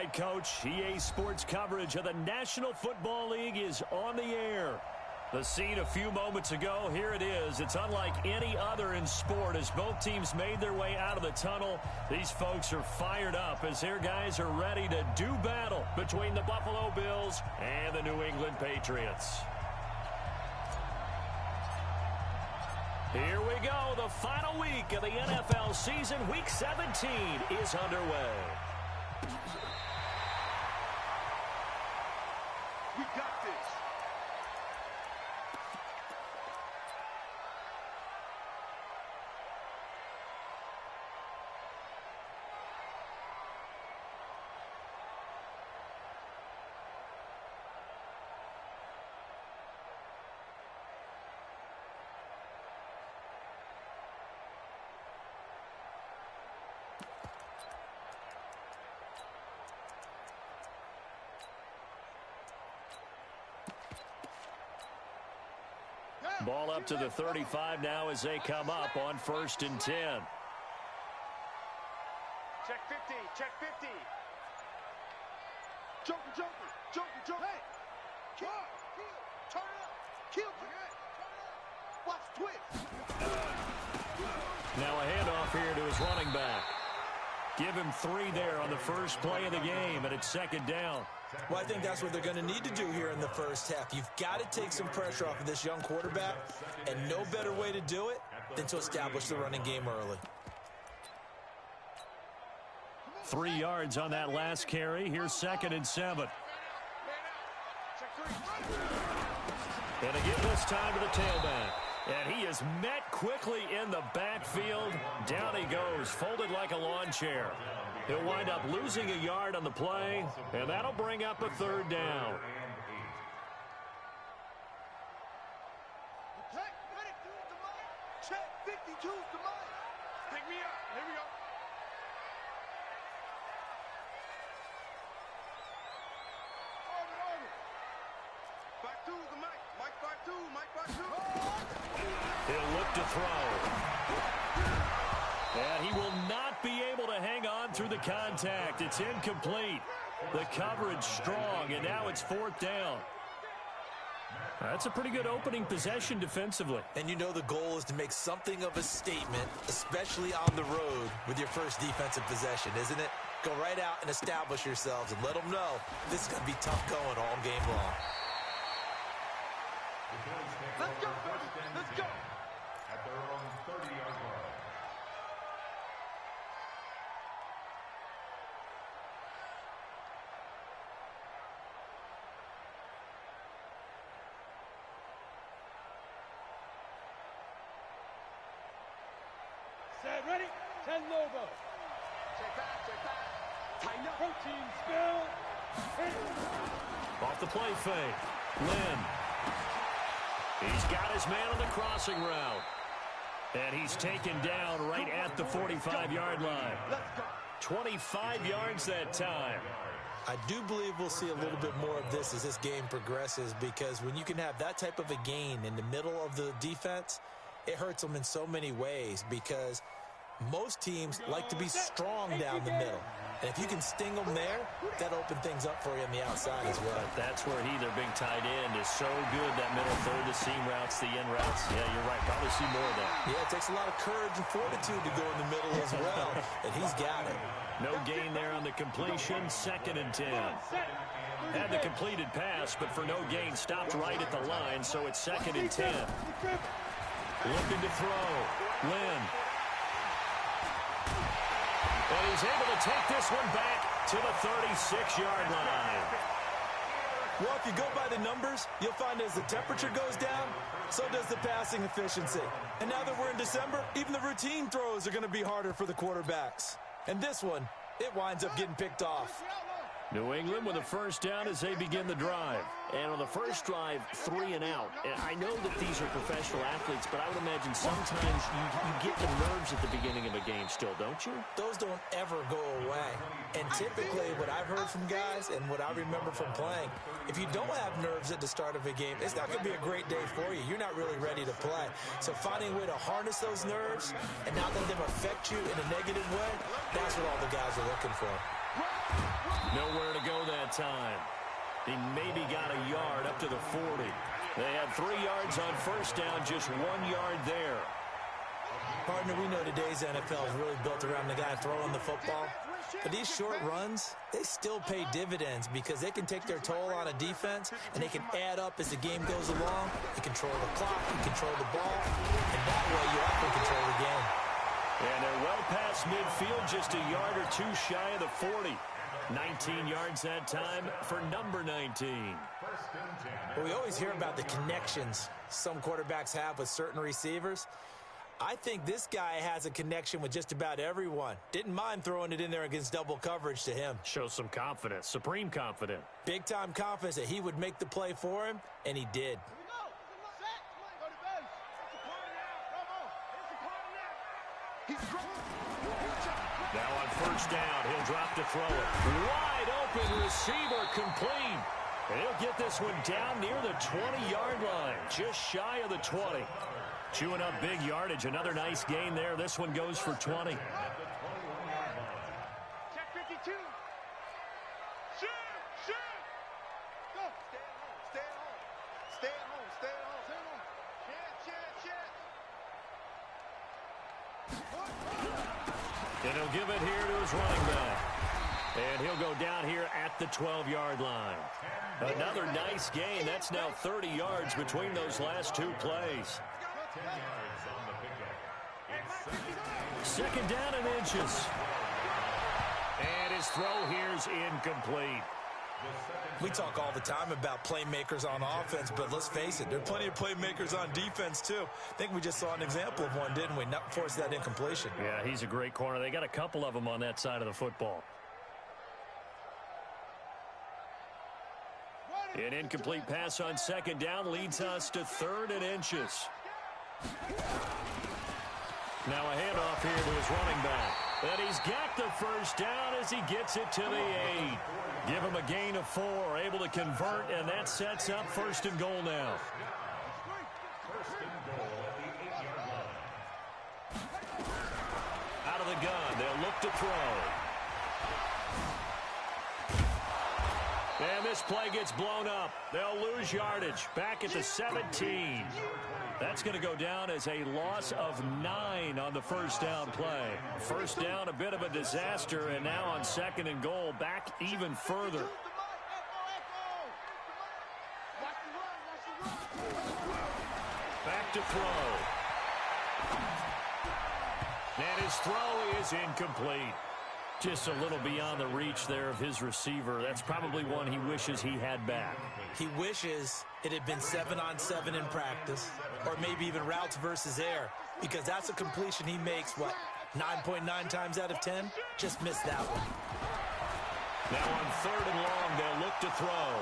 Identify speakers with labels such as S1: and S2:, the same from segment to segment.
S1: right, Coach. EA Sports coverage of the National Football League is on the air. The scene a few moments ago, here it is. It's unlike any other in sport as both teams made their way out of the tunnel. These folks are fired up as their guys are ready to do battle between the Buffalo Bills and the New England Patriots. Here we go. The final week of the NFL season. Week 17 is underway.
S2: We got this.
S1: Ball up to the 35 now as they come up on 1st and 10.
S2: Check 50, check 50. Joker, Joker, Joker, Joker. Hey, kill, turn it up, kill, turn it up. Watch twist.
S1: Now a handoff here to his running back. Give him 3 there on the first play of the game, and it's 2nd down.
S3: Well, I think that's what they're going to need to do here in the first half. You've got to take some pressure off of this young quarterback, and no better way to do it than to establish the running game early.
S1: 3 yards on that last carry. Here's 2nd and 7. And again this time to the tailback. And he is met quickly in the backfield. Down he goes, folded like a lawn chair. He'll wind up losing a yard on the play, and that'll bring up a 3rd down.
S2: Check 52 to mine. Pick me up. Here we go. Back 2 to Mike. Mike back 2. Mike back 2.
S1: He'll look to throw. And he will not be able to hang on through the contact. It's incomplete. The coverage strong, and now it's 4th down. That's a pretty good opening possession defensively.
S3: And you know the goal is to make something of a statement, especially on the road with your first defensive possession, isn't it? Go right out and establish yourselves and let them know this is going to be tough going all game long.
S2: Let's go, baby. Let's go.
S4: At their own 30-yard line.
S5: Set, ready? 10 Lobo.
S2: Check back. Tighten up.
S5: Protein spill. Hit.
S1: Off the play fake. Lynn. He's got his man on the crossing route. And he's taken down right at the 45-yard line. 25 yards that time.
S3: I do believe we'll see a little bit more of this as this game progresses, because when you can have that type of a gain in the middle of the defense, it hurts them in so many ways, because most teams like to be strong down the middle. And if you can sting them there, that opens things up for you on the outside as well.
S1: But that's where their big tight end, is so good, that middle third, the seam routes, the in routes. Yeah, you're right. Probably see more of that.
S3: Yeah, it takes a lot of courage and fortitude to go in the middle as well, and he's got it.
S1: No gain there on the completion. 2nd and 10. Had the completed pass, but for no gain, stopped right at the line, so it's 2nd and 10. Looking to throw. Lynn. And he's able to take this one back to the 36-yard line.
S3: Well, if you go by the numbers, you'll find as the temperature goes down, so does the passing efficiency. And now that we're in December, even the routine throws are going to be harder for the quarterbacks. And this one, it winds up getting picked off.
S1: New England with a 1st down as they begin the drive. And on the first drive, 3 and out. And I know that these are professional athletes, but I would imagine sometimes you get the nerves at the beginning of a game still, don't you?
S3: Those don't ever go away. And typically what I've heard from guys and what I remember from playing, if you don't have nerves at the start of a game, it's not going to be a great day for you. You're not really ready to play. So finding a way to harness those nerves and not let them affect you in a negative way, that's what all the guys are looking for.
S1: Nowhere to go that time. He maybe got a yard up to the 40. They had 3 yards on first down, just 1 yard there.
S3: Partner, we know today's NFL is really built around the guy throwing the football. But these short runs, they still pay dividends because they can take their toll on a defense, and they can add up as the game goes along. You control the clock, you control the ball, and that way you often control the game.
S1: And they're well past midfield, just a yard or 2 shy of the 40. 19 yards that time for number 19.
S3: Well, we always hear about the connections some quarterbacks have with certain receivers. I think this guy has a connection with just about everyone. Didn't mind throwing it in there against double coverage to him.
S1: Shows some confidence, supreme confidence.
S3: Big-time confidence that he would make the play for him, and he did.
S1: Now on first down, he'll drop to throw it. Wide open receiver complete. And he'll get this one down near the 20-yard line, just shy of the 20. Chewing up big yardage. Another nice gain there. This one goes for 20.
S2: Check 52. Shoot! Shoot! Go! Stay at home. Stay at home. Stay at home. Stay at home. Chance.
S1: And he'll give it here to his running back. And he'll go down here at the 12-yard line. Another nice gain. That's now 30 yards between those last 2 plays.
S4: 10 yards on the pickup. It's
S1: second down and inches. And his throw here's incomplete.
S3: We talk all the time about playmakers on offense, but let's face it, there are plenty of playmakers on defense, too. I think we just saw an example of one, didn't we? Not force that incompletion.
S1: Yeah, he's a great corner. They got a couple of them on that side of the football. An incomplete pass on second down leads us to 3rd and inches. Now a handoff here to his running back. And he's got the first down as he gets it to the 8. Give him a gain of 4, able to convert, and that sets up 1st and goal now.
S4: 1st and goal at the 8-yard line.
S1: Out of the gun, they'll look to throw. And this play gets blown up. They'll lose yardage back at the 17. That's going to go down as a loss of 9 on the first down play. First down, a bit of a disaster, and now on 2nd and goal, back even further. Back to throw. And his throw is incomplete. Just a little beyond the reach there of his receiver. That's probably one he wishes he had back.
S3: He wishes it had been 7-on-7 in practice, or maybe even routes versus air, because that's a completion he makes, what, 9.9 times out of 10? Just missed that one.
S1: Now on 3rd and long, they'll look to throw.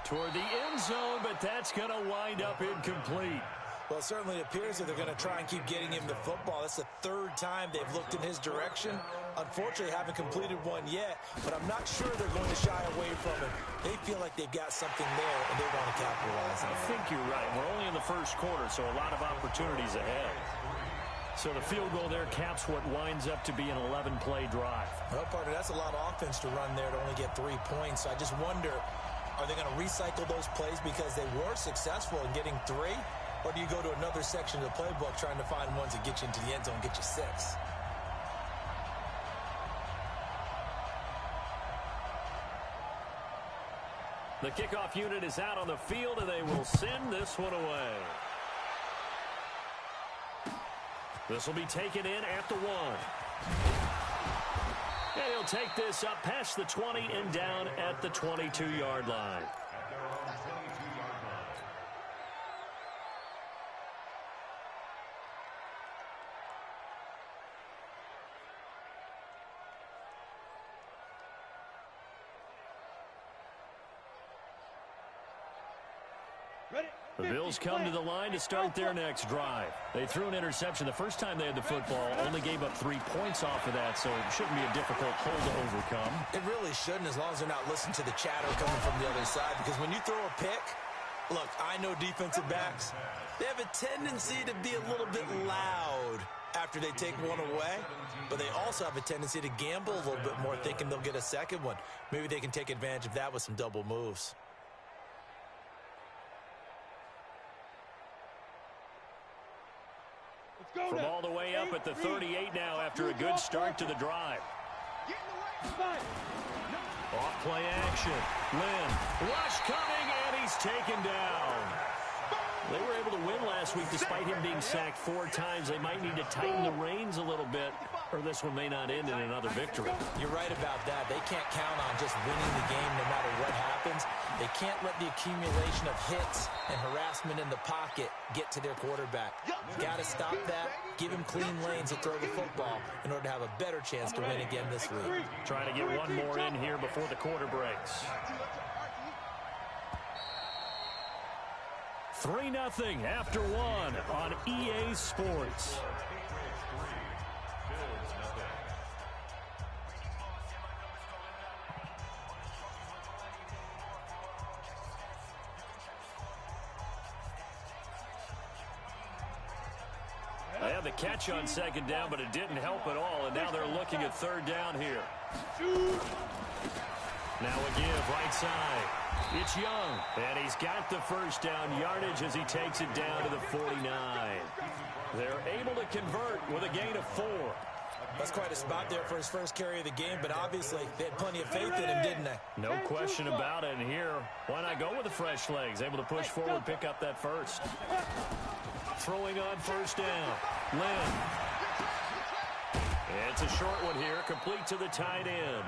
S1: Toward the end zone, but that's going to wind up incomplete.
S3: Well, it certainly appears that they're going to try and keep getting him the football. That's the 3rd time they've looked in his direction. Unfortunately, haven't completed one yet, but I'm not sure they're going to shy away from him. They feel like they've got something there, and they want to capitalize on it.
S1: I think you're right. We're only in the first quarter, so a lot of opportunities ahead. So the field goal there caps what winds up to be an 11-play drive.
S3: Well, partner, that's a lot of offense to run there to only get 3 points. So I just wonder, are they going to recycle those plays because they were successful in getting 3? Or do you go to another section of the playbook trying to find ones that get you into the end zone and get you 6?
S1: The kickoff unit is out on the field, and they will send this one away. This will be taken in at the 1. And he'll take this up past the 20 and down at the 22-yard line.
S4: At their own 22-yard line.
S1: The Bills come to the line to start their next drive. They threw an interception the first time they had the football, only gave up 3 points off of that, so it shouldn't be a difficult hole to overcome.
S3: It really shouldn't, as long as they're not listening to the chatter coming from the other side, because when you throw a pick, Look, I know defensive backs, they have a tendency to be a little bit loud after they take one away, but they also have a tendency to gamble a little bit more, thinking they'll get a second one. Maybe they can take advantage of that with some double moves.
S1: From all the way up at the 38 now after a good start to the drive. Off play action. Lynn. Rush coming, and he's taken down. They were able to win last week despite him being sacked 4 times. They might need to tighten the reins a little bit, or this one may not end in another victory.
S3: You're right about that. They can't count on just winning the game no matter what happens. They can't let the accumulation of hits and harassment in the pocket get to their quarterback. Got to stop that, give him clean lanes to throw the football in order to have a better chance to win again this week.
S1: Trying to get one more in here before the quarter breaks. 3-0 after 1 on EA Sports. They had the catch on second down, but it didn't help at all, and now they're looking at third down here. Now a give right side. It's Young, and he's got the first down yardage as he takes it down to the 49. They're able to convert with a gain of 4.
S3: That's quite a spot there for his first carry of the game, but obviously they had plenty of faith in him, didn't they?
S1: No question about it. And here, why not go with the fresh legs? Able to push forward, pick up that first. Throwing on first down. Lynn. It's a short one here, complete to the tight end.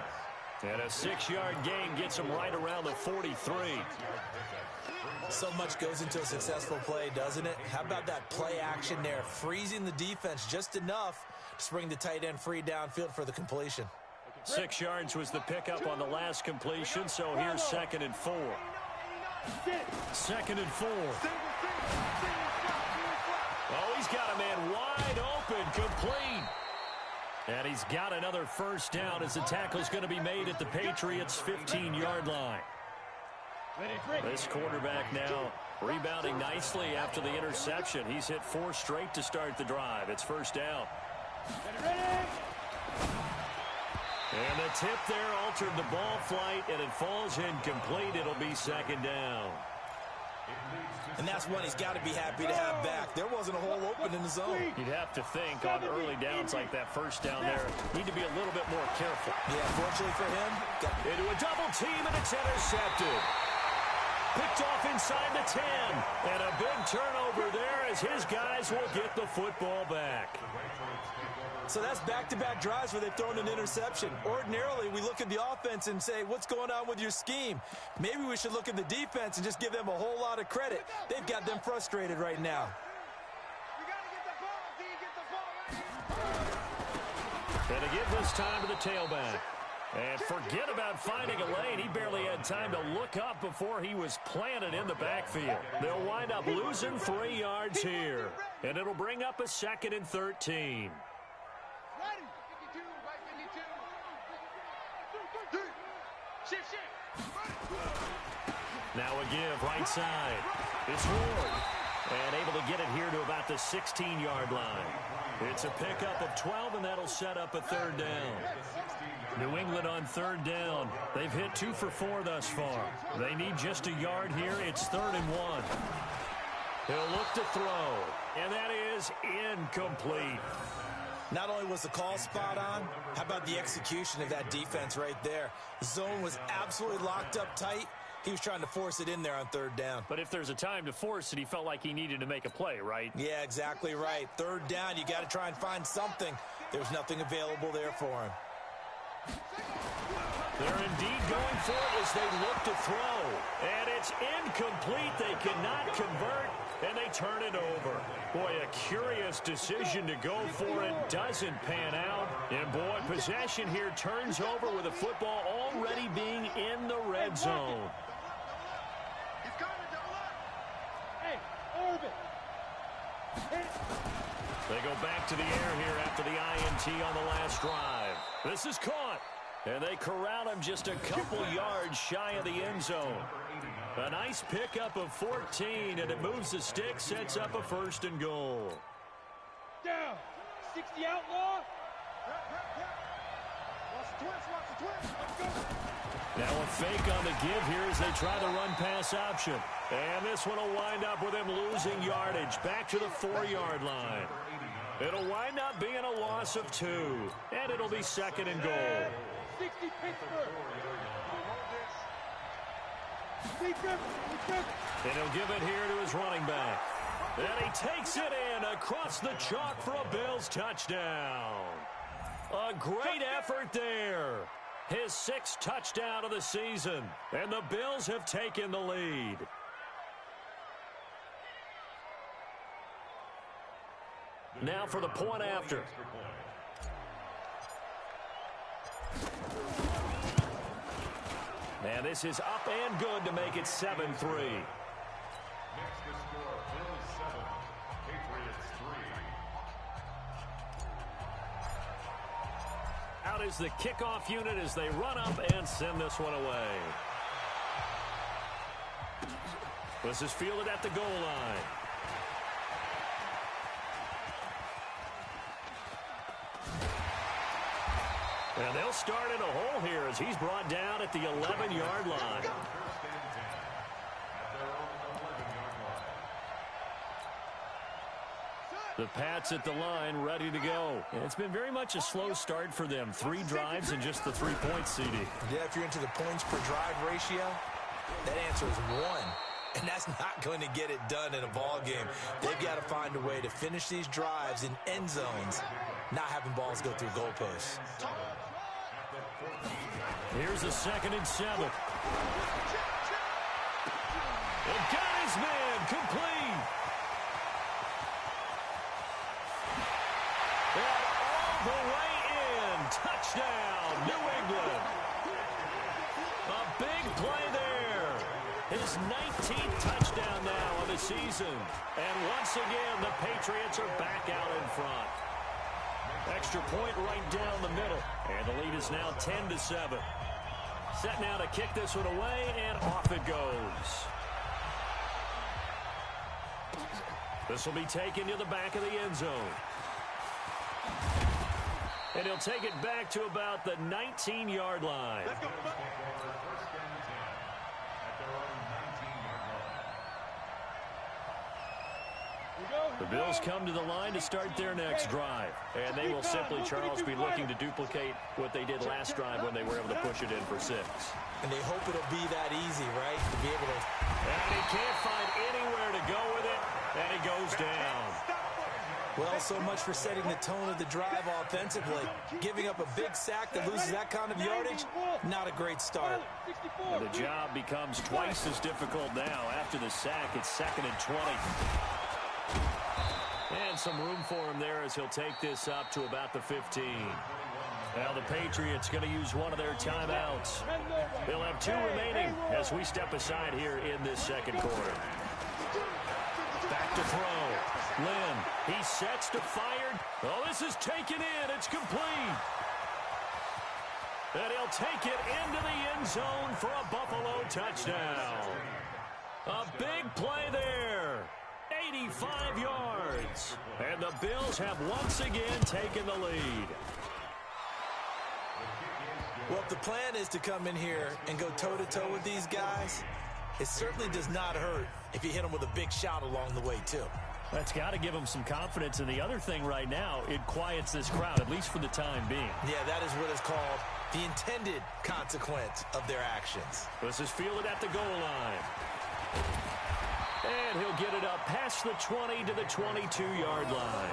S1: And a 6-yard gain gets him right around the 43.
S3: So much goes into a successful play, doesn't it? How about that play action there, freezing the defense just enough to bring the tight end free downfield for the completion.
S1: 6 yards was the pickup on the last completion, so here's 2nd and 4. 2nd and 4. Oh, he's got a man wide open, complete. And he's got another first down as the tackle's going to be made at the Patriots' 15-yard line. This quarterback now rebounding nicely after the interception. He's hit 4 straight to start the drive. It's first down. And the tip there altered the ball flight, and it falls incomplete. It'll be 2nd down.
S3: And that's one he's got to be happy to have back. There wasn't a hole open in the zone.
S1: You'd have to think on early downs like that first down there, need to be a little bit more careful.
S3: Yeah, fortunately for him,
S1: into a double team, and it's intercepted. Picked off inside the 10. And a big turnover there as his guys will get the football back.
S3: So that's back-to-back drives where they've thrown an interception. Ordinarily, we look at the offense and say, what's going on with your scheme? Maybe we should look at the defense and just give them a whole lot of credit. They've got them frustrated right now.
S1: And to give this time to the tailback. And forget about finding a lane. He barely had time to look up before he was planted in the backfield. They'll wind up losing 3 yards here. And it'll bring up a 2nd and 13. Now a give right side. It's Ward. And able to get it here to about the 16-yard line. It's a pickup of 12, and that'll set up a 3rd down. New England on 3rd down. They've hit 2 for 4 thus far. They need just a yard here. It's 3rd and 1. He'll look to throw. And that is incomplete.
S3: Not only was the call spot on, how about the execution of that defense right there? The zone was absolutely locked up tight. He was trying to force it in there on 3rd down.
S1: But if there's a time to force it, he felt like he needed to make a play, right?
S3: Yeah, exactly right. 3rd down, you got to try and find something. There's nothing available there for him.
S1: They're indeed going for it as they look to throw. And it's incomplete. They cannot convert, and they turn it over. Boy, a curious decision to go for it. Doesn't pan out. And, boy, possession here turns over with the football already being in the red zone. They go back to the air here after the INT on the last drive. This is caught. And they corral him just a couple yards shy of the end zone. A nice pickup of 14, and it moves the stick, sets up a 1st and goal.
S5: Down. 60 outlaw.
S1: Now a fake on the give here as they try the run-pass option. And this one will wind up with him losing yardage back to the 4-yard line. It'll wind up being a loss of 2, and it'll be 2nd and goal.
S5: 60 Pittsburgh.
S1: And he'll give it here to his running back. And he takes it in across the chalk for a Bills touchdown. A great effort there. His 6th touchdown of the season. And the Bills have taken the lead. Now for the point after. And this is up and good to make it 7-3.
S4: Next to score, Bills 7, Patriots 3.
S1: Out is the kickoff unit as they run up and send this one away. This is fielded at the goal line. And they'll start in a hole here as he's brought down at the 11-yard line. The Pats at the line, ready to go. And it's been very much a slow start for them. 3 drives and just the 3 points, CD.
S3: Yeah, if you're into the points per drive ratio, that answer is 1. And that's not going to get it done in a ball game. They've got to find a way to finish these drives in end zones, not having balls go through goalposts.
S1: Here's a 2nd and 7. And got his man complete. And all the way in. Touchdown, New England. A big play there. His 19th touchdown now of the season. And once again, the Patriots are back out in front. Extra point right down the middle. And the lead is now 10-7. Set now to kick this one away, and off it goes. This will be taken to the back of the end zone. And he'll take it back to about the 19-yard line. The Bills come to the line to start their next drive. And they will simply, Charles, be looking to duplicate what they did last drive when they were able to push it in for 6.
S3: And they hope it'll be that easy, right? To be able to...
S1: And he can't find anywhere to go with it, and it goes down.
S3: Well, so much for setting the tone of the drive offensively. Giving up a big sack that loses that kind of yardage, not a great start.
S1: And the job becomes twice as difficult now. After the sack, it's 2nd and 20. And some room for him there as he'll take this up to about the 15. Now the Patriots going to use one of their timeouts. They'll have 2 remaining as we step aside here in this 2nd quarter. Back to throw. Lynn, he sets to fire. Oh, this is taken in. It's complete. And he'll take it into the end zone for a Buffalo touchdown. A big play there. 85 yards. And the Bills have once again taken the lead.
S3: Well, if the plan is to come in here and go toe-to-toe with these guys, it certainly does not hurt if you hit them with a big shot along the way, too.
S1: That's got to give them some confidence. And the other thing right now, it quiets this crowd, at least for the time being.
S3: Yeah, that is what is called the intended consequence of their actions.
S1: This is fielded at the goal line. And he'll get it up past the 20 to the 22-yard line.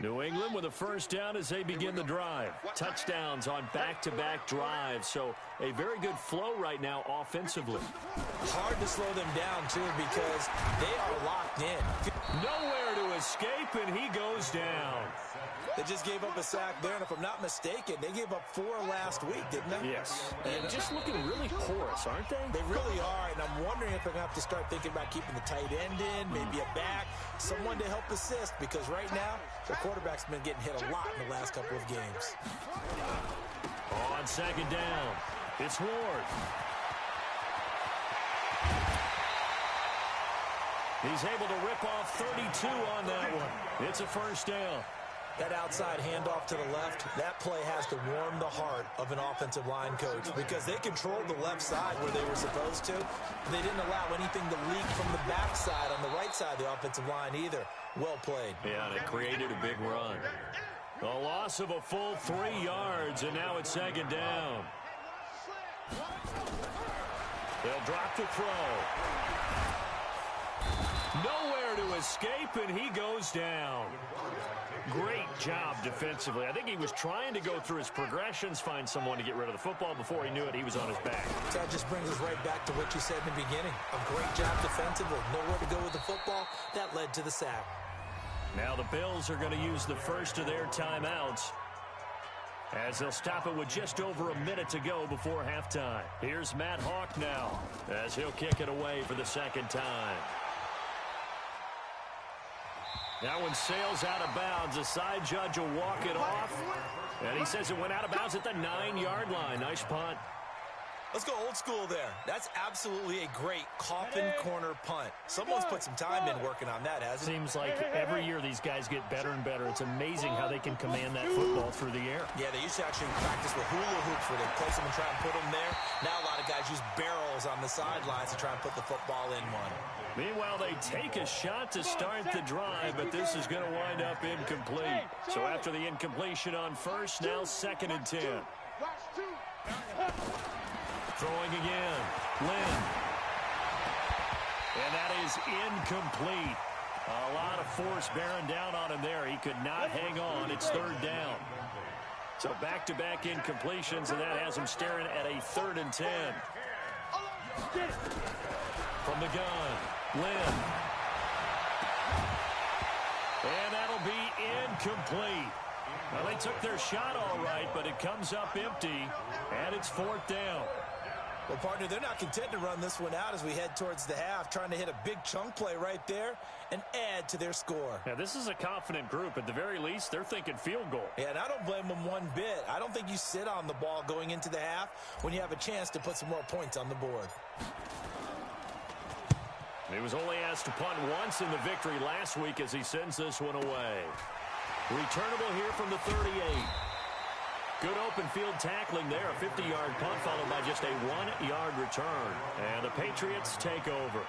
S1: New England with a first down as they begin the drive. Touchdowns on back-to-back drives, so a very good flow right now offensively.
S3: Hard to slow them down, too, because they are locked in.
S1: Nowhere to escape, and he goes down.
S3: They just gave up a sack there, and if I'm not mistaken, they gave up 4 last week, didn't they?
S1: Yes. And just looking really porous, aren't they?
S3: They really are, and I'm wondering if they're going to have to start thinking about keeping the tight end in, maybe a back, someone to help assist, because right now, their quarterback's been getting hit a lot in the last couple of games.
S1: On second down, it's Ward. He's able to rip off 32 on that one. It's a first down.
S3: That outside handoff to the left, that play has to warm the heart of an offensive line coach because they controlled the left side where they were supposed to. They didn't allow anything to leak from the backside on the right side of the offensive line either. Well played.
S1: Yeah, and it created a big run. A loss of a full 3 yards, and now it's second down. They'll drop to throw. Nowhere to escape, and he goes down. Great job defensively. I think he was trying to go through his progressions, find someone to get rid of the football. Before he knew it, he was on his back.
S3: So that just brings us right back to what you said in the beginning. A great job defensively. Nowhere to go with the football. That led to the sack.
S1: Now the Bills are going to use the first of their timeouts as they'll stop it with just over a minute to go before halftime. Here's Matt Hawk now as he'll kick it away for the second time. That one sails out of bounds. The side judge will walk it off. And he says it went out of bounds at the 9-yard line. Nice punt.
S3: Let's go old school there. That's absolutely a great coffin corner punt. Someone's put some time in working on that, hasn't it?
S1: Seems like every year these guys get better and better. It's amazing how they can command that football through the air.
S3: Yeah, they used to actually practice with hula hoops where they place them and try and put them there. Now a lot of guys use barrels on the sidelines to try and put the football in one.
S1: Meanwhile, they take a shot to start the drive, but this is going to wind up incomplete. So after the incompletion on first, now 2nd and 10. Throwing again, Lynn. And that is incomplete. A lot of force bearing down on him there. He could not hang on. It's 3rd down. So back-to-back incompletions, and that has him staring at a 3rd and 10. From the gun, Lynn. And that'll be incomplete. Well, they took their shot all right, but it comes up empty, and it's 4th down.
S3: Well, partner, they're not content to run this one out as we head towards the half, trying to hit a big chunk play right there and add to their score.
S1: Yeah, this is a confident group. At the very least, they're thinking field goal.
S3: Yeah, and I don't blame them one bit. I don't think you sit on the ball going into the half when you have a chance to put some more points on the board.
S1: He was only asked to punt once in the victory last week as he sends this one away. Returnable here from the 38. Good open field tackling there. A 50-yard punt followed by just a 1-yard return. And the Patriots take over.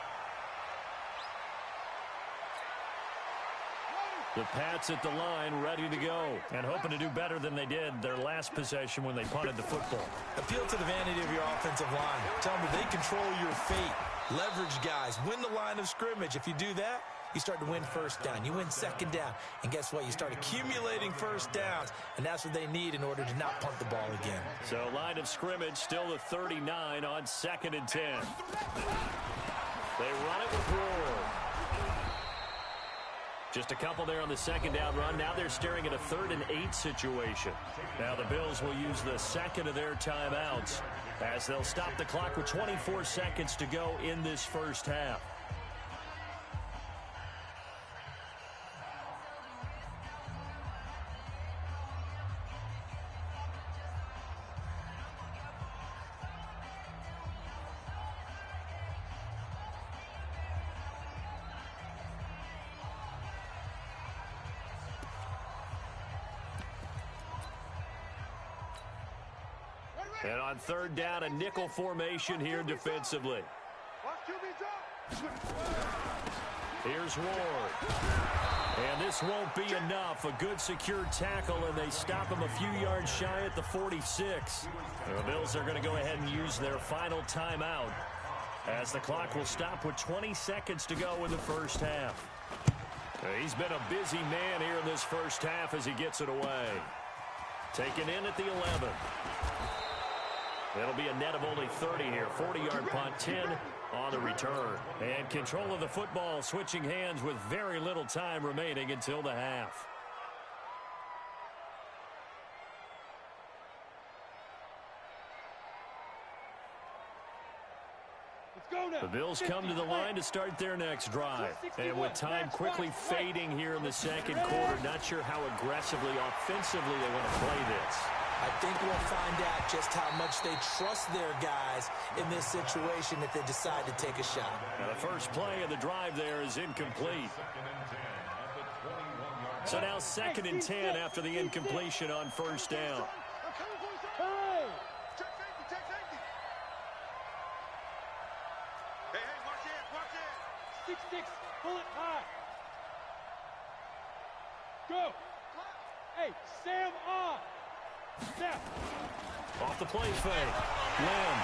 S1: The Pats at the line ready to go and hoping to do better than they did their last possession when they punted the football.
S3: Appeal to the vanity of your offensive line. Tell them they control your fate. Leverage guys. Win the line of scrimmage. If you do that, you start to win first down. You win second down. And guess what? You start accumulating first downs. And that's what they need in order to not punt the ball again.
S1: So line of scrimmage still the 39 on 2nd and 10. They run it with Ward. Just a couple there on the 2nd down run. Now they're staring at a 3rd and 8 situation. Now the Bills will use the 2nd of their timeouts as they'll stop the clock with 24 seconds to go in this first half. And on 3rd down, a nickel formation here defensively. Here's Ward. And this won't be enough. A good secure tackle, and they stop him a few yards shy at the 46. The Bills are going to go ahead and use their final timeout as the clock will stop with 20 seconds to go in the first half. He's been a busy man here in this first half as he gets it away. Taken in at the 11. It'll be a net of only 30 here. 40-yard punt, 10 on the return. And control of the football switching hands with very little time remaining until the half. The Bills come to the line to start their next drive. And with time quickly fading here in the second quarter, not sure how aggressively, offensively they want to play this.
S3: I think we'll find out just how much they trust their guys in this situation if they decide to take a shot.
S1: Now the first play of the drive there is incomplete. So now 2nd and 10 after the incompletion on first down.
S5: Six, pull it high. Go. Hey, Sam on. Snap.
S1: Off the play fake. Lamb,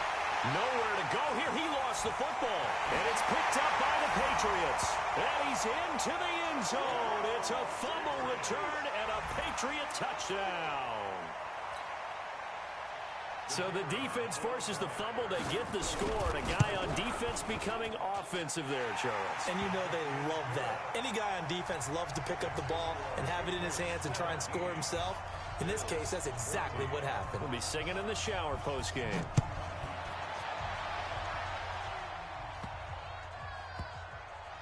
S1: nowhere to go here. He lost the football. And it's picked up by the Patriots. And he's into the end zone. It's a fumble return and a Patriot touchdown. So the defense forces the fumble. They get the score. And a guy on defense becoming offensive there, Charles.
S3: And you know they love that. Any guy on defense loves to pick up the ball and have it in his hands and try and score himself. In this case, that's exactly what happened.
S1: We'll be singing in the shower post-game.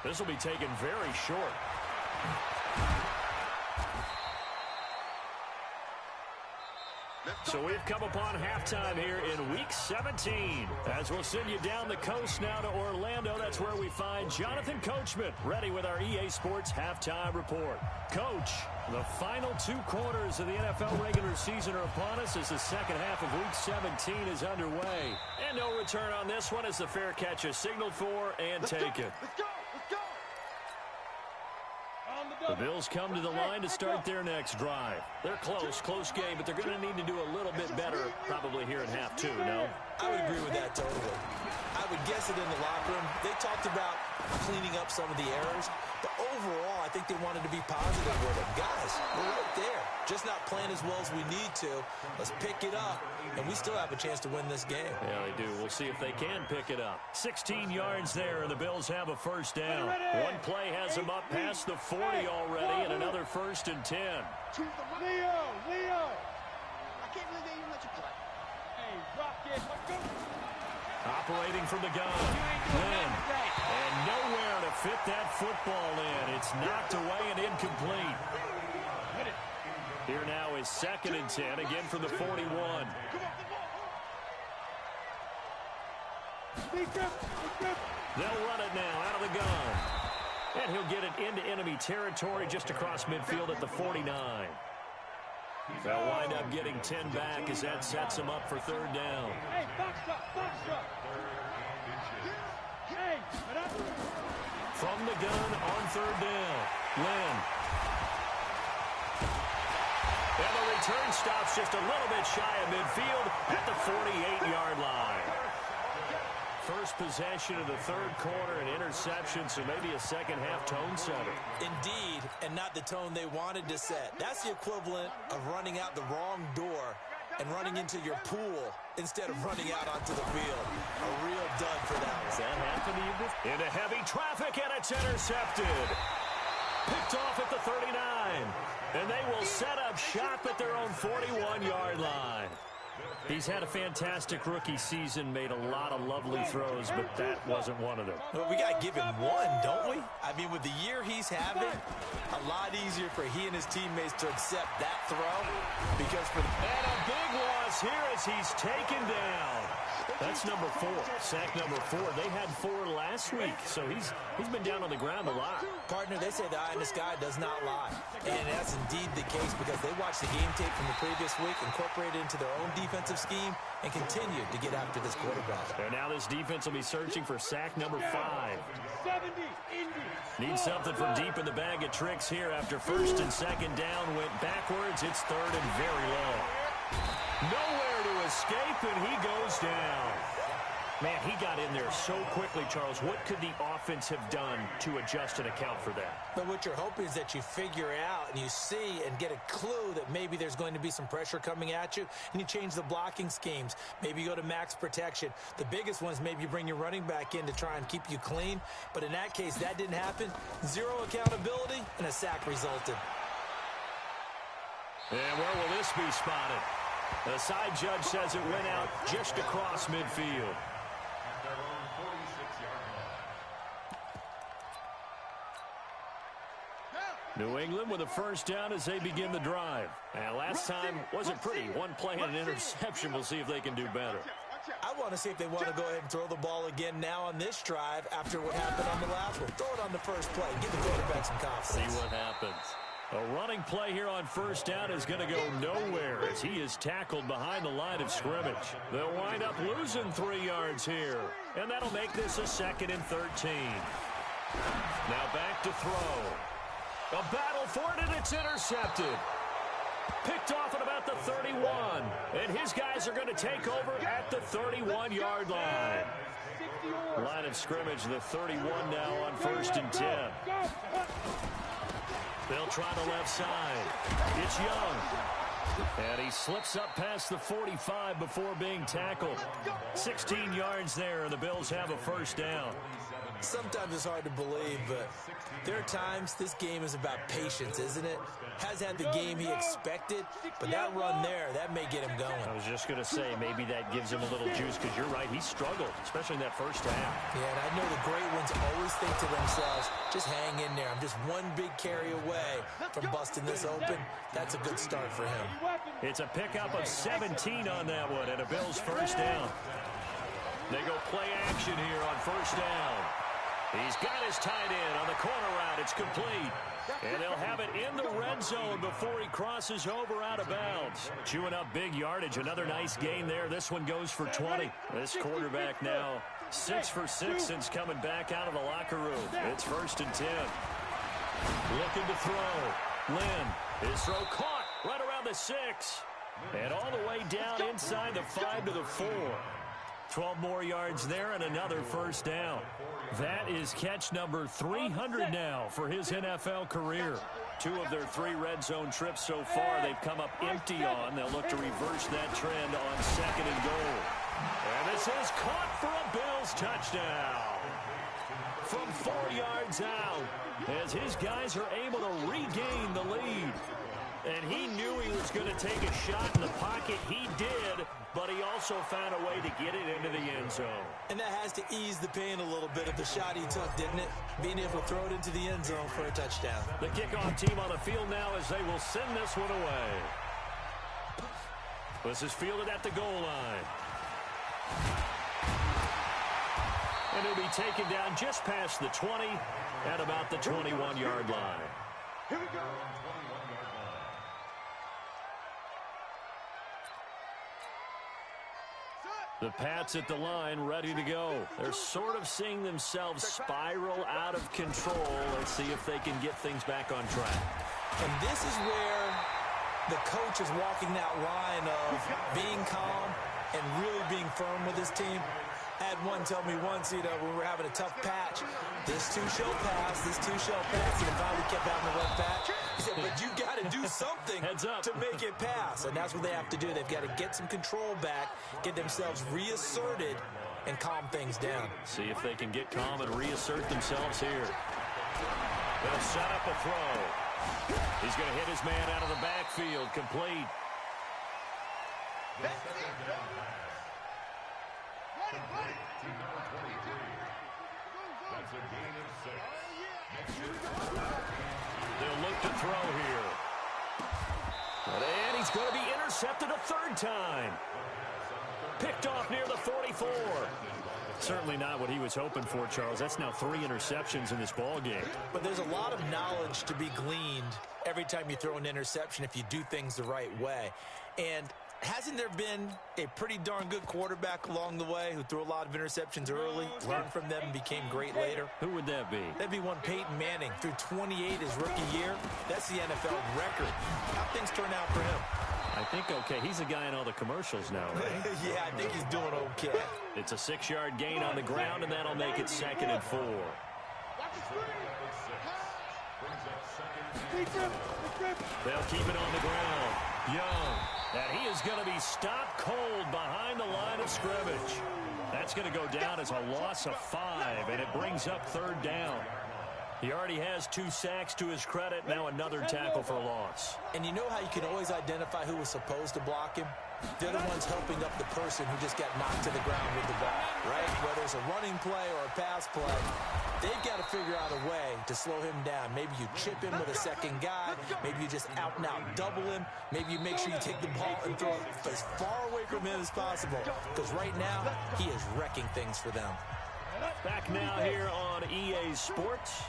S1: This will be taken very short. So we've come upon halftime here in Week 17. As we'll send you down the coast now to Orlando, that's where we find Jonathan Coachman, ready with our EA Sports Halftime Report. Coach, the final 2 quarters of the NFL regular season are upon us as the second half of Week 17 is underway. And no return on this one as the fair catch is signaled for and taken.
S2: Let's go.
S1: The Bills come to the line to start their next drive. They're close game, but they're going to need to do a little bit better probably here in half 2, no?
S3: I would agree with that totally. I would guess it in the locker room. They talked about cleaning up some of the errors, but overall, I think they wanted to be positive with them. Guys, we're right there. Just not playing as well as we need to. Let's pick it up, and we still have a chance to win this game.
S1: Yeah, they do. We'll see if they can pick it up. 16 yards there, and the Bills have a first down. One play has them up past the 40 already, and another 1st and 10.
S5: Leo!
S2: I can't believe they even let you play.
S5: Hey, Rocket, let's go.
S1: Operating from the gun. Lynn. And nowhere to fit that football in. It's knocked away and incomplete. Here now is 2nd and 10, again from the 41. They'll run it now out of the gun. And he'll get it into enemy territory just across midfield at the 49. They'll wind up getting 10 back as that sets him up for 3rd down.
S5: Hey, box shot. Hey,
S1: from the gun on 3rd down. Lynn. And the return stops just a little bit shy of midfield at the 48-yard line. First possession of the 3rd quarter, an interception, so maybe a second-half tone setter.
S3: Indeed, and not the tone they wanted to set. That's the equivalent of running out the wrong door and running into your pool instead of running out onto the field. A real dud for that one.
S1: Does that happen to you? Into heavy traffic, and it's intercepted. Picked off at the 39. And they will set up shop at their own 41-yard line. He's had a fantastic rookie season, made a lot of lovely throws, but that wasn't one of them.
S3: Well, we got to give him one, don't we? I mean, with the year he's having, a lot easier for he and his teammates to accept that throw. Because
S1: and a big loss here as he's taken down. That's number 4, sack number 4. They had 4 last week, so he's been down on the ground a lot.
S3: Partner, they say the eye in the sky does not lie. And that's indeed the case because they watched the game tape from the previous week, incorporated it into their own defensive scheme, and continued to get after this quarterback.
S1: And now this defense will be searching for sack number 5.
S5: 70, Indy.
S1: Need something from deep in the bag of tricks here after 1st and 2nd down went backwards. It's 3rd and very low. Nowhere to escape, and he goes down. Man, he got in there so quickly, Charles. What could the offense have done to adjust and account for that?
S3: But what you're hoping is that you figure out and you see and get a clue that maybe there's going to be some pressure coming at you, and you change the blocking schemes. Maybe you go to max protection. The biggest one is maybe you bring your running back in to try and keep you clean. But in that case, that didn't happen. Zero accountability, and a sack resulted.
S1: And where will this be spotted? The side judge says it went out just across midfield. New England with a first down as they begin the drive. And last time wasn't pretty. One play and an interception. We'll see if they can do better.
S3: I want to see if they want to go ahead and throw the ball again now on this drive after what happened on the last one. Throw it on the first play. Give the quarterback some confidence.
S1: See what happens. A running play here on first down is going to go nowhere as he is tackled behind the line of scrimmage. They'll wind up losing 3 yards here. And that'll make this a 2nd and 13. Now back to throw. A battle for it, and it's intercepted. Picked off at about the 31. And his guys are going to take over at the 31-yard line. Line of scrimmage, the 31 now on 1st and 10. They'll try the left side. It's Young. And he slips up past the 45 before being tackled. 16 yards there, and the Bills have a first down.
S3: Sometimes it's hard to believe, but there are times this game is about patience, isn't it? Has had the game he expected, but that run there, that may get him going.
S1: I was just going to say, maybe that gives him a little juice, because you're right, he struggled, especially in that first half.
S3: Yeah, and I know the great ones always think to themselves, just hang in there. I'm just one big carry away from busting this open. That's a good start for him.
S1: It's a pickup of 17 on that one, and a Bills first down. They go play action here on first down. He's got his tight end on the corner route. It's complete. And they'll have it in the red zone before he crosses over out of bounds. Chewing up big yardage. Another nice gain there. This one goes for 20. This quarterback now 6 for 6 since coming back out of the locker room. It's 1st and 10. Looking to throw. Lynn. His throw caught right around the 6. And all the way down inside the 5 to the 4. 12 more yards there and another first down. That is catch number 300 now for his NFL career. 2 of their 3 red zone trips so far they've come up empty on. They'll look to reverse that trend on 2nd and goal. And this is caught for a Bills touchdown. From 4 yards out as his guys are able to regain the lead. And he knew he was going to take a shot in the pocket. He did, but he also found a way to get it into the end zone.
S3: And that has to ease the pain a little bit of the shot he took, didn't it? Being able to throw it into the end zone for a touchdown.
S1: The kickoff team on the field now as they will send this one away. This is fielded at the goal line. And it'll be taken down just past the 20 at about the 21-yard line.
S2: Here we go.
S1: The Pats at the line, ready to go. They're sort of seeing themselves spiral out of control. Let's see if they can get things back on track.
S3: And this is where the coach is walking that line of being calm and really being firm with his team. I had one tell me once, when we were having a tough patch, this too shall pass, this too shall pass. And finally kept having a rough patch. He said, but you got to do something to make it pass. And that's what they have to do. They've got to get some control back, get themselves reasserted, and calm things down.
S1: See if they can get calm and reassert themselves here. They'll set up a throw. He's going to hit his man out of the backfield, complete.
S4: That's a gain of 6.
S1: They'll look to throw here. And he's going to be intercepted a 3rd time. Picked off near the 44. Certainly not what he was hoping for, Charles. That's now 3 interceptions in this ball game.
S3: But there's a lot of knowledge to be gleaned every time you throw an interception if you do things the right way. And hasn't there been a pretty darn good quarterback along the way who threw a lot of interceptions early, learned from them, and became great later?
S1: Who would that be?
S3: That'd be one Peyton Manning. Threw 28 his rookie year. That's the NFL record. How things turn out for him?
S1: I think okay. He's a guy in all the commercials now, right?
S3: Yeah, I think he's doing okay.
S1: It's a 6-yard gain on the ground, and that'll make it 2nd and 4. They'll keep it on the ground. Young. And he is going to be stopped cold behind the line of scrimmage. That's going to go down as a loss of 5, and it brings up 3rd down. He already has 2 sacks to his credit. Now another tackle for loss.
S3: And you know how you can always identify who was supposed to block him? They're the ones helping up the person who just got knocked to the ground with the ball, right? Whether it's a running play or a pass play, they've got to figure out a way to slow him down. Maybe you chip him with a second guy. Maybe you just out-and-out double him. Maybe you make sure you take the ball and throw it as far away from him as possible. Because right now, he is wrecking things for them.
S1: Back now here on EA Sports.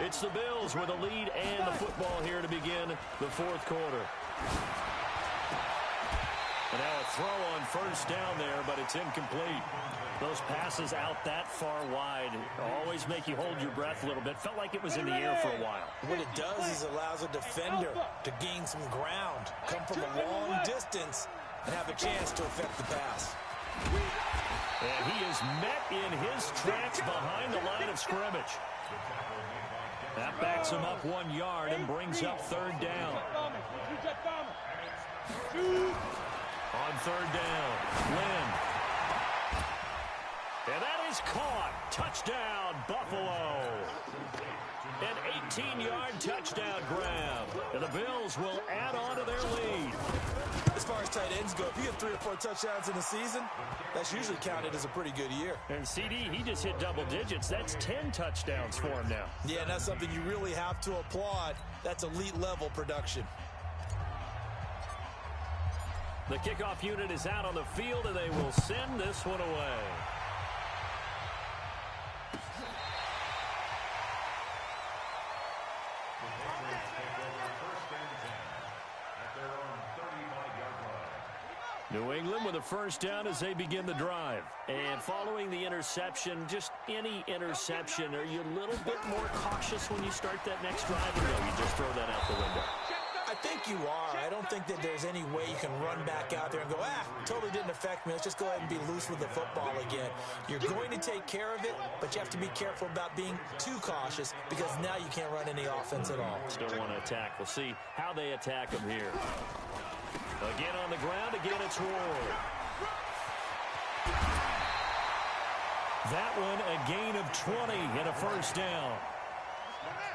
S1: It's the Bills with a lead and the football here to begin the 4th quarter. And now a throw on 1st down there, but it's incomplete. Those passes out that far wide always make you hold your breath a little bit. Felt like it was in the air for a while.
S3: What it does is allows a defender to gain some ground, come from a long distance, and have a chance to affect the pass.
S1: And he is met in his tracks behind the line of scrimmage. That backs him up 1 yard and brings up 3rd down. On 3rd down, Lynn. And that is caught. Touchdown, Buffalo. An 18-yard touchdown grab. And the Bills will add on to their lead.
S3: As far as tight ends go, if you get 3 or 4 touchdowns in a season, that's usually counted as a pretty good year.
S1: And CD, he just hit double digits. That's 10 touchdowns for him now.
S3: Yeah, and that's something you really have to applaud. That's elite-level production.
S1: The kickoff unit is out on the field, and they will send this one away. New England with a 1st down as they begin the drive. And following the interception, just any interception, are you a little bit more cautious when you start that next drive? Or no, you just throw that out the window?
S3: I think you are. I don't think that there's any way you can run back out there and go, totally didn't affect me. Let's just go ahead and be loose with the football again. You're going to take care of it, but you have to be careful about being too cautious because now you can't run any offense at all.
S1: Still want to attack. We'll see how they attack him here. Again on the ground. Again, it's Ward. That one, a gain of 20 and a 1st down.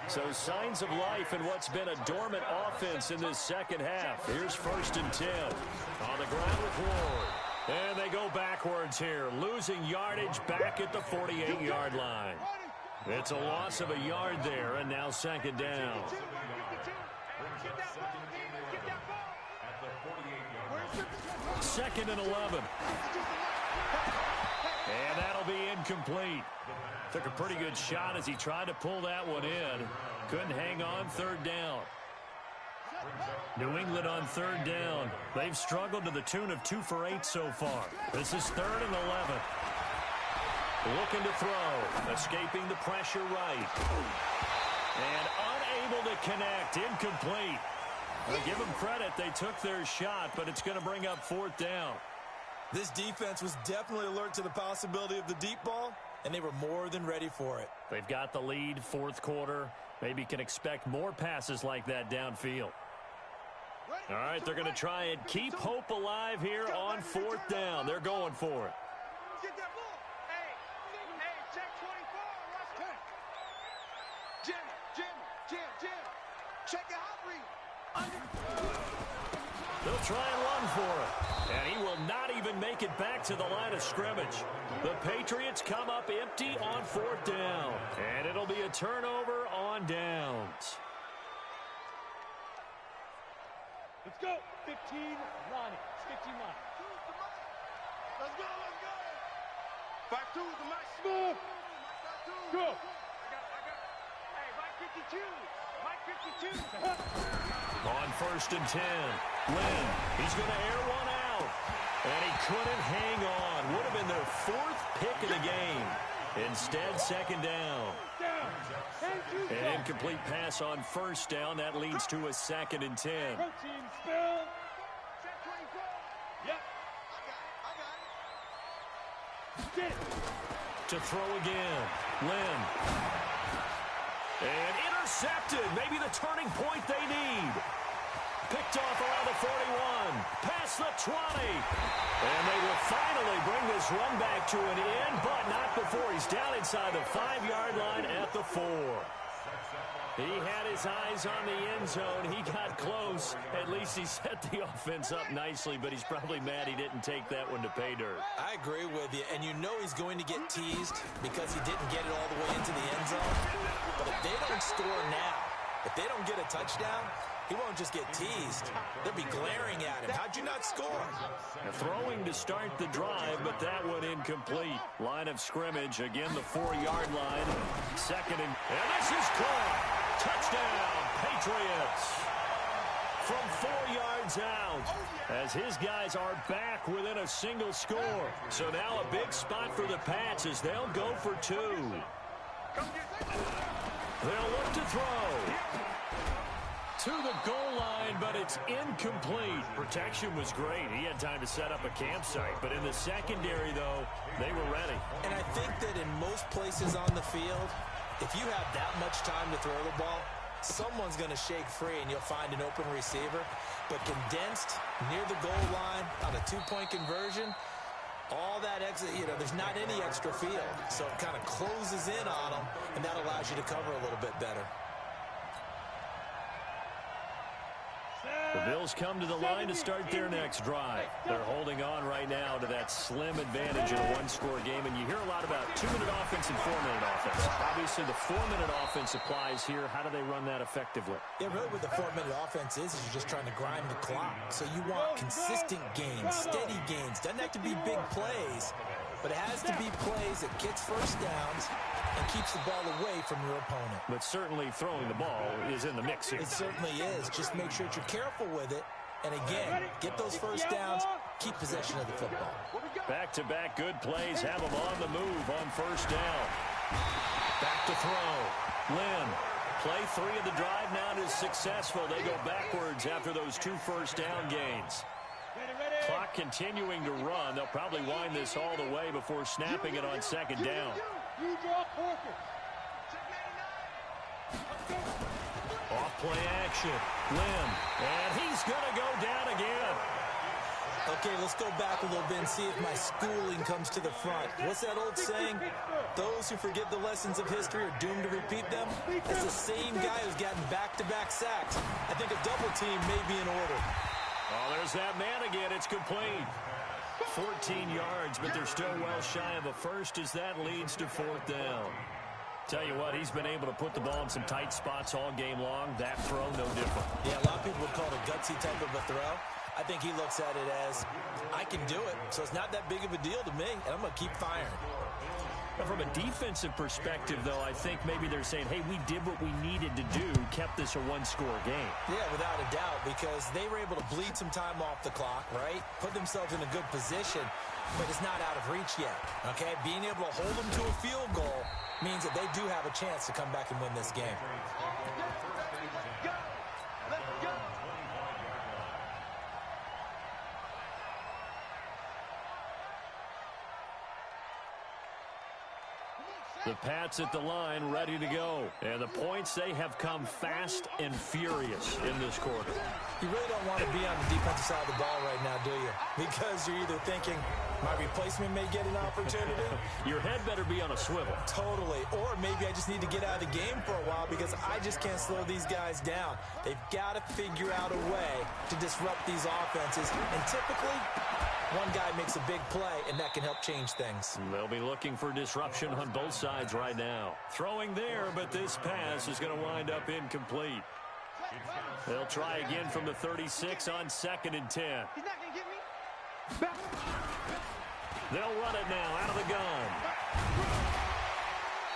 S1: So signs of life in what's been a dormant offense in this 2nd half. Here's 1st and 10. On the ground with Ward. And they go backwards here. Losing yardage back at the 48-yard line. It's a loss of a yard there, and now 2nd down. 2nd and 11. And that'll be incomplete. Took a pretty good shot as he tried to pull that one in. Couldn't hang on 3rd down. New England on 3rd down. They've struggled to the tune of 2 for 8 so far. This is 3rd and 11. Looking to throw. Escaping the pressure right. And unable to connect. Incomplete. Well, give them credit. They took their shot, but it's going to bring up 4th down.
S3: This defense was definitely alert to the possibility of the deep ball, and they were more than ready for it.
S1: They've got the lead, 4th quarter. Maybe can expect more passes like that downfield. All right, they're going to try and keep hope alive here on 4th down. They're going for it.
S2: Get that ball. Hey, check 24. Watch 10. Jim. Check your hot read.
S1: They'll try and run for it. And he will not even make it back to the line of scrimmage. The Patriots come up empty on 4th down. And it'll be a turnover on downs.
S5: Let's go. 15, Ronnie. It's 15, Ronnie.
S2: Let's go. 5-2 is the max.
S5: Move. Go.
S2: Hey, Mike 52. Mike 52.
S1: On 1st and 10, Lynn, he's going to air one out. And he couldn't hang on. Would have been their 4th pick of the game. Instead, 2nd down. An incomplete pass on 1st down. That leads to a 2nd and 10.
S5: Protein spill. Yep. Get it.
S1: To throw again. Lynn. And intercepted. Maybe the turning point they need. Picked off around the 41. Past the 20. And they will finally bring this run back to an end, but not before he's down inside the 5-yard line at the 4. He had his eyes on the end zone. He got close. At least he set the offense up nicely, but he's probably mad he didn't take that one to pay dirt.
S3: I agree with you, and you know he's going to get teased because he didn't get it all the way into the end zone. But if they don't score now, if they don't get a touchdown, he won't just get teased. They'll be glaring at him. How'd you not score?
S1: Throwing to start the drive, but that one incomplete. Line of scrimmage, again the 4-yard line. Second and this is caught. Touchdown, Patriots. From 4 yards out, as his guys are back within a single score. So now a big spot for the Pats as they'll go for 2. They'll look to throw. To the goal line, but it's incomplete. Protection was great. He had time to set up a campsite. But in the secondary, though, they were ready.
S3: And I think that in most places on the field, if you have that much time to throw the ball, someone's going to shake free and you'll find an open receiver. But condensed near the goal line on a 2-point conversion, all that extra, there's not any extra field. So it kind of closes in on them, and that allows you to cover a little bit better.
S1: The Bills come to the line to start their next drive. They're holding on right now to that slim advantage in a one-score game, and you hear a lot about 2-minute offense and 4-minute offense. Obviously, the 4-minute offense applies here. How do they run that effectively?
S3: Yeah, really what the 4-minute offense is you're just trying to grind the clock. So you want consistent gains, steady gains. Doesn't have to be big plays, but it has to be plays that gets first downs and keeps the ball away from your opponent.
S1: But certainly throwing the ball is in the mix here.
S3: It certainly is. Just make sure that you're careful with it. And again, get those first downs, keep possession of the football.
S1: Back-to-back good plays have them on the move on first down. Back to throw. Lynn. Play 3 of the drive now is successful. They go backwards after those 2 first down gains. Clock continuing to run. They'll probably wind this all the way before snapping it on second down.
S5: You draw Porker.
S1: Off play action. Lynn. And he's going to go down again.
S3: Okay, let's go back a little bit and see if my schooling comes to the front. What's that old saying? Those who forget the lessons of history are doomed to repeat them. That's the same guy who's gotten back-to-back sacks. I think a double team may be in order.
S1: Oh, there's that man again. It's complete. 14 yards, but they're still well shy of a first as that leads to 4th down. Tell you what, he's been able to put the ball in some tight spots all game long. That throw, no different.
S3: Yeah, a lot of people would call it a gutsy type of a throw. I think he looks at it as, I can do it, so it's not that big of a deal to me, and I'm going to keep firing.
S1: Now, from a defensive perspective, though, I think maybe they're saying, hey, we did what we needed to do, kept this a one-score game.
S3: Yeah, without a doubt, because they were able to bleed some time off the clock, right? Put themselves in a good position, but it's not out of reach yet, okay? Being able to hold them to a field goal means that they do have a chance to come back and win this game.
S1: The Pats at the line, ready to go. And the points, they have come fast and furious in this quarter.
S3: You really don't want to be on the defensive side of the ball right now, do you? Because you're either thinking, my replacement may get an opportunity.
S1: Your head better be on a swivel.
S3: Totally. Or maybe I just need to get out of the game for a while because I just can't slow these guys down. They've got to figure out a way to disrupt these offenses. And typically, one guy makes a big play, and that can help change things.
S1: They'll be looking for disruption on both sides right now. Throwing there, but this pass is going to wind up incomplete. They'll try again from the 36 on 2nd and 10.
S2: He's not going to get me. Back.
S1: They'll run it now out of the gun.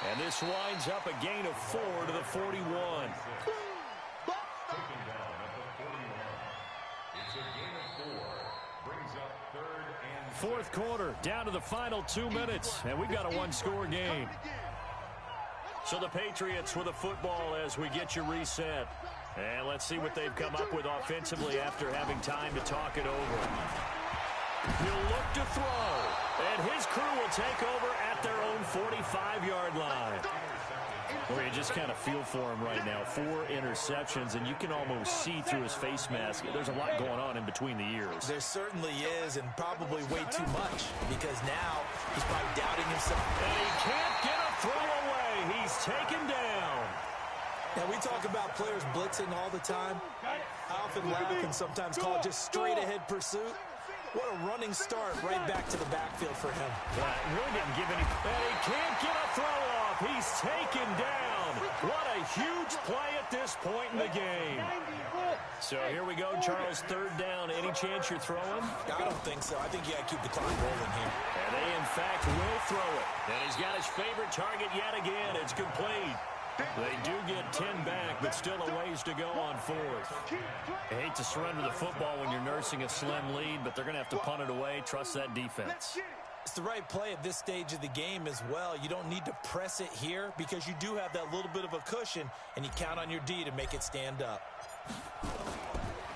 S1: And this winds up a gain of 4 to the 41.
S4: Taken down at the 41. It's a gain of 4. Brings up 3rd and
S1: 4th quarter, down to the final 2 minutes, and we've got a one-score game. So the Patriots with a football as we get you reset. And let's see what they've come up with offensively after having time to talk it over. He'll look to throw, and his crew will take over at their own 45-yard line. Well, you just kind of feel for him right now. 4 interceptions, and you can almost see through his face mask. There's a lot going on in between the ears.
S3: There certainly is, and probably way too much, because now he's probably doubting himself.
S1: And he can't get a throw away. He's taken down.
S3: Now, we talk about players blitzing all the time. I often laugh and sometimes call it just straight-ahead pursuit. What a running start right back to the backfield for him.
S1: Really didn't give any. And he can't get a throw off. He's taken down. What a huge play at this point in the game. So here we go, Charles, 3rd down. Any chance you're throwing?
S3: I don't think so. I think you got to keep the clock rolling here.
S1: And they, in fact, will throw it. And he's got his favorite target yet again. It's complete. They do get 10 back, but still a ways to go on 4th. I hate to surrender the football when you're nursing a slim lead, but they're going to have to punt it away. Trust that defense.
S3: It's the right play at this stage of the game as well. You don't need to press it here because you do have that little bit of a cushion, and you count on your D to make it stand up.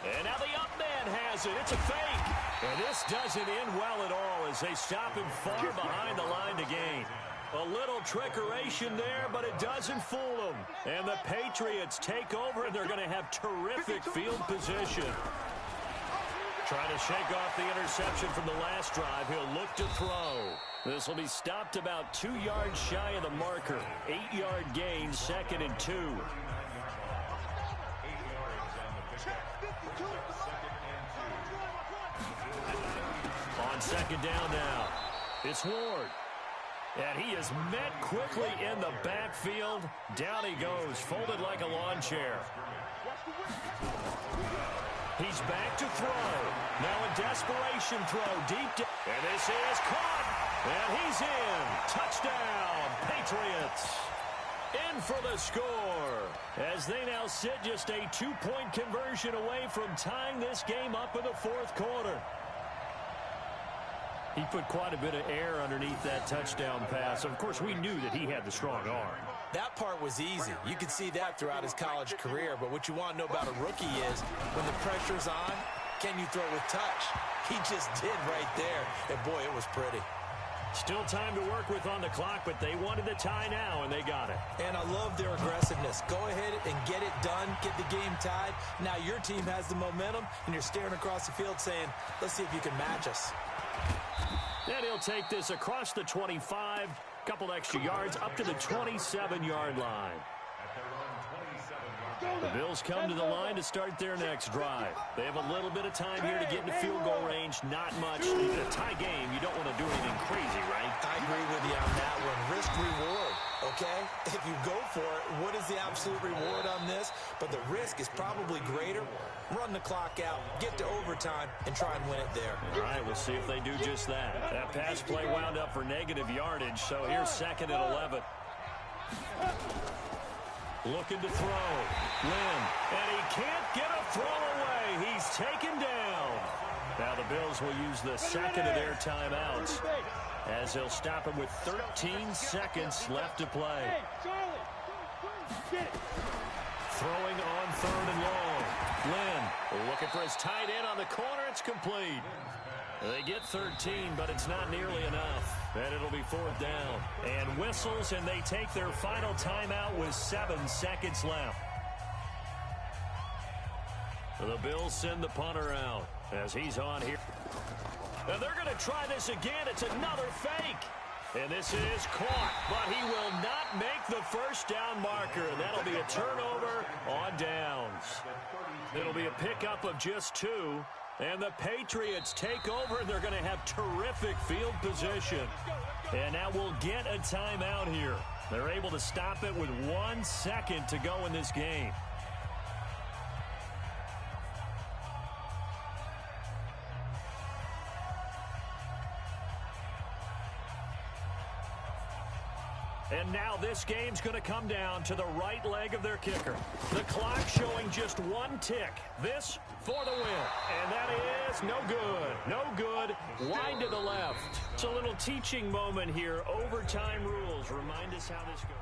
S1: And now the up man has it. It's a fake. And this doesn't end well at all as they stop him far behind the line to gain. A little trickeration there, but it doesn't fool them. And the Patriots take over, and they're going to have terrific field position. Trying to shake off the interception from the last drive. He'll look to throw. This will be stopped about 2 yards shy of the marker. 8-yard gain, 2nd and 2.
S4: 8 yards on the pickup.
S1: On 2nd down now, it's Ward. And he is met quickly in the backfield. Down he goes, folded like a lawn chair. He's back to throw. Now a desperation throw deep down. And this is caught. And he's in. Touchdown, Patriots. In for the score. As they now sit just a 2-point conversion away from tying this game up in the 4th quarter. He put quite a bit of air underneath that touchdown pass. Of course, we knew that he had the strong arm.
S3: That part was easy. You could see that throughout his college career. But what you want to know about a rookie is when the pressure's on, can you throw with touch? He just did right there. And, boy, it was pretty.
S1: Still time to work with on the clock, but they wanted the tie now, and they got it.
S3: And I love their aggressiveness. Go ahead and get it done, get the game tied. Now your team has the momentum, and you're staring across the field saying, let's see if you can match us.
S1: And he'll take this across the 25, couple extra yards, up to the 27-yard line. The Bills come to the line to start their next drive. They have a little bit of time here to get into field goal range. Not much. In a tie game, you don't want to do anything crazy, right?
S3: I agree with you on that one. Risk-reward, okay? If you go for it, what is the absolute reward on this? But the risk is probably greater. Run the clock out, get to overtime, and try and win it there.
S1: All right, we'll see if they do just that. That pass play wound up for negative yardage, so here's 2nd and 11. Looking to throw. Lynn. And he can't get a throw away. He's taken down. Now the Bills will use the 2nd of their timeouts as they'll stop him with 13 seconds left to play. Throwing on 3rd and long. Lynn looking for his tight end on the corner. It's complete. They get 13, but it's not nearly enough. And it'll be 4th down. And whistles, and they take their final timeout with 7 seconds left. The Bills send the punter out as he's on here. Now they're going to try this again. It's another fake. And this is caught, but he will not make the 1st down marker. And that'll be a turnover on downs. It'll be a pickup of just 2. And the Patriots take over, and they're going to have terrific field position. And now we'll get a timeout here. They're able to stop it with 1 second to go in this game. And now this game's going to come down to the right leg of their kicker. The clock showing just 1 tick. This for the win. And that is no good. No good. Wide to the left. It's a little teaching moment here. Overtime rules. Remind us how this goes.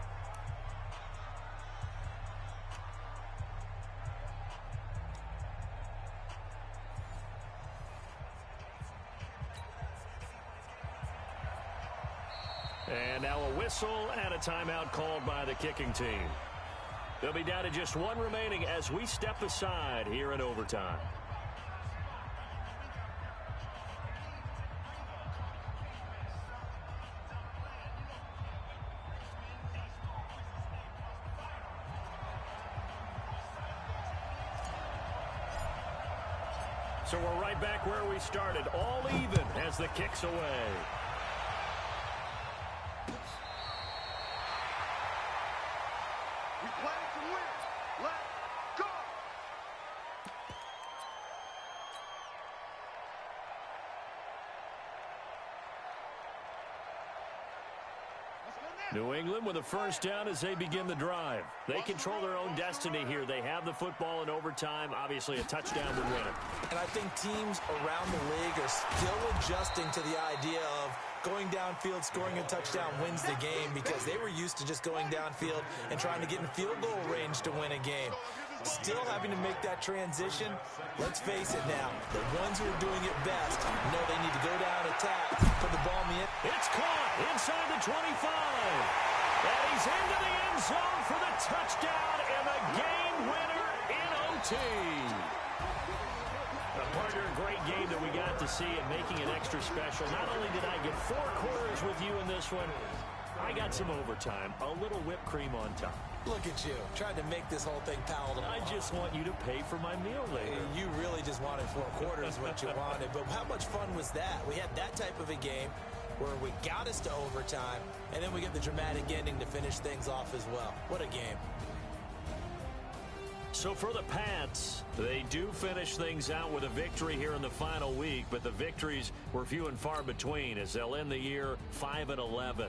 S1: And now a whistle and a timeout called by the kicking team. They'll be down to just one remaining as we step aside here in overtime. So we're right back where we started, all even as the kick's away.
S2: We play to win. Let's go.
S1: New England with a first down as they begin the drive. They control their own destiny here. They have the football in overtime. Obviously, a touchdown would win it.
S3: And I think teams around the league are still adjusting to the idea of going downfield, scoring a touchdown wins the game, because they were used to just going downfield and trying to get in field goal range to win a game. Still having to make that transition. Let's face it now, the ones who are doing it best know they need to go down, attack, put the ball in the end.
S1: It's caught inside the 25. And he's into the end zone for the touchdown and the game winner in OT. A partner, a great game that we got to see and making it extra special. Not only did I get 4 quarters with you in this one, I got some overtime, a little whipped cream on top.
S3: Look at you, trying to make this whole thing palatable.
S1: I just want you to pay for my meal later.
S3: You really just wanted 4 quarters what you wanted, but how much fun was that? We had that type of a game where we got us to overtime, and then we get the dramatic ending to finish things off as well. What a game.
S1: So for the Pats, they do finish things out with a victory here in the final week, but the victories were few and far between as they'll end the year 5-11.